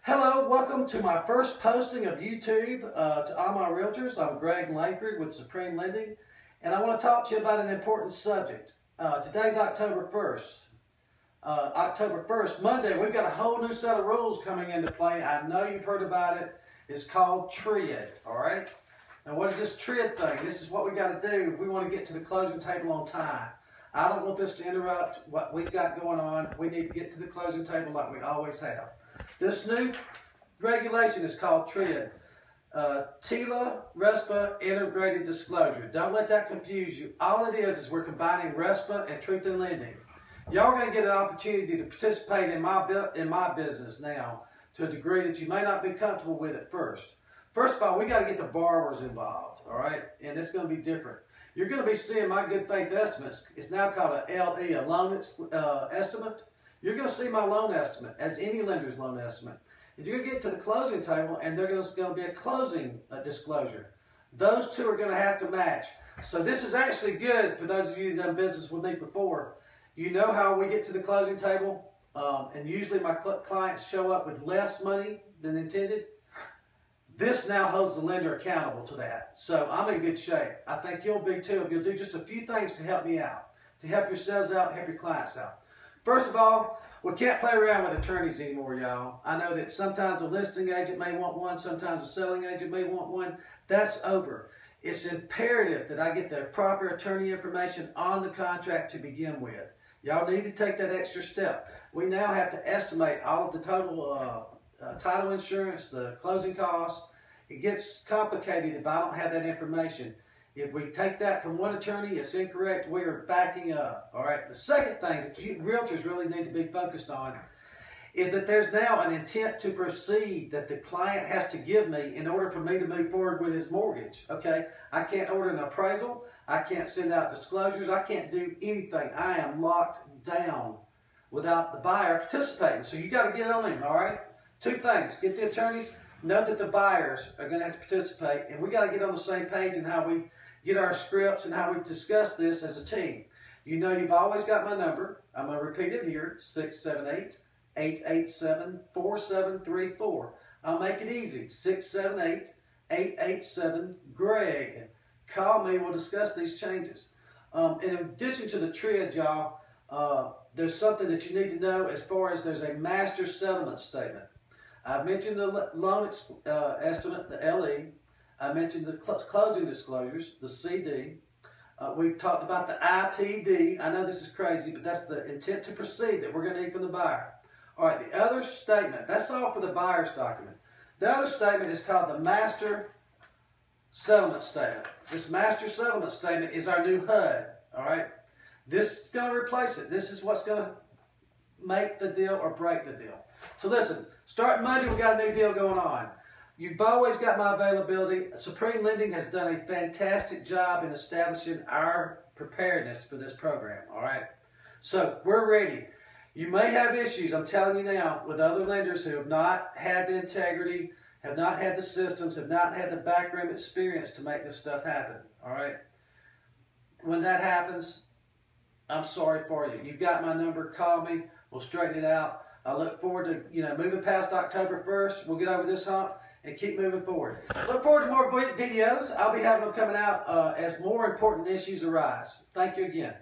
Hello, welcome to my first posting of YouTube to all my realtors. I'm Greg Langford with Supreme Lending, and I want to talk to you about an important subject. Today's October 1st. Monday, we've got a whole new set of rules coming into play. I know you've heard about it. It's called T.R.I.D, all right? Now, what is this T.R.I.D thing? This is what we got to do if we want to get to the closing table on time. I don't want this to interrupt what we've got going on. We need to get to the closing table like we always have. This new regulation is called T.R.I.D. TILA, RESPA, Integrated Disclosure. Don't let that confuse you. All it is we're combining RESPA and Truth in Lending. Y'all are going to get an opportunity to participate in my business now to a degree that you may not be comfortable with at first. First of all, we got to get the borrowers involved, all right? And it's going to be different. You're going to be seeing my good faith estimates. It's now called a LE, a loan estimate. You're going to see my loan estimate as any lender's loan estimate. And you're going to get to the closing table, and there's going to be a closing disclosure. Those two are going to have to match. So this is actually good for those of you that have done business with me before. You know how we get to the closing table, and usually my clients show up with less money than intended. This now holds the lender accountable to that. So I'm in good shape. I think you'll be too if you'll do just a few things to help me out, to help yourselves out, help your clients out. First of all, we can't play around with attorneys anymore, y'all. I know that sometimes a listing agent may want one, sometimes a selling agent may want one. That's over. It's imperative that I get the proper attorney information on the contract to begin with. Y'all need to take that extra step. We now have to estimate all of the total title insurance, the closing costs. It gets complicated if I don't have that information. If we take that from one attorney, it's incorrect. We are backing up. All right. The second thing that realtors really need to be focused on is that there's now an intent to proceed that the client has to give me in order for me to move forward with his mortgage. Okay. I can't order an appraisal. I can't send out disclosures. I can't do anything. I am locked down without the buyer participating. So you got to get on him. All right. Two things. Get the attorneys. Know that the buyers are going to have to participate. And we got to get on the same page in how we get our scripts and how we discuss this as a team. You know you've always got my number. I'm going to repeat it here, 678-887-4734. I'll make it easy, 678-887-GREG. Call me, we'll discuss these changes. In addition to the T.R.I.D, y'all, there's something that you need to know as far as there's a master settlement statement. I've mentioned the loan estimate, the LE. I mentioned the closing disclosures, the CD. We've talked about the IPD. I know this is crazy, but that's the intent to proceed that we're going to need from the buyer. All right, the other statement, that's all for the buyer's document. The other statement is called the Master Settlement Statement. This Master Settlement Statement is our new HUD, all right? This is going to replace it. This is what's going to make the deal or break the deal. So listen, starting Monday, we got a new deal going on. You've always got my availability. Supreme Lending has done a fantastic job in establishing our preparedness for this program, all right? So we're ready. You may have issues, I'm telling you now, with other lenders who have not had the integrity, have not had the systems, have not had the backroom experience to make this stuff happen, all right? When that happens, I'm sorry for you. You've got my number. Call me. We'll straighten it out. I look forward to, moving past October 1st. We'll get over this hump and keep moving forward. Look forward to more videos. I'll be having them coming out as more important issues arise. Thank you again.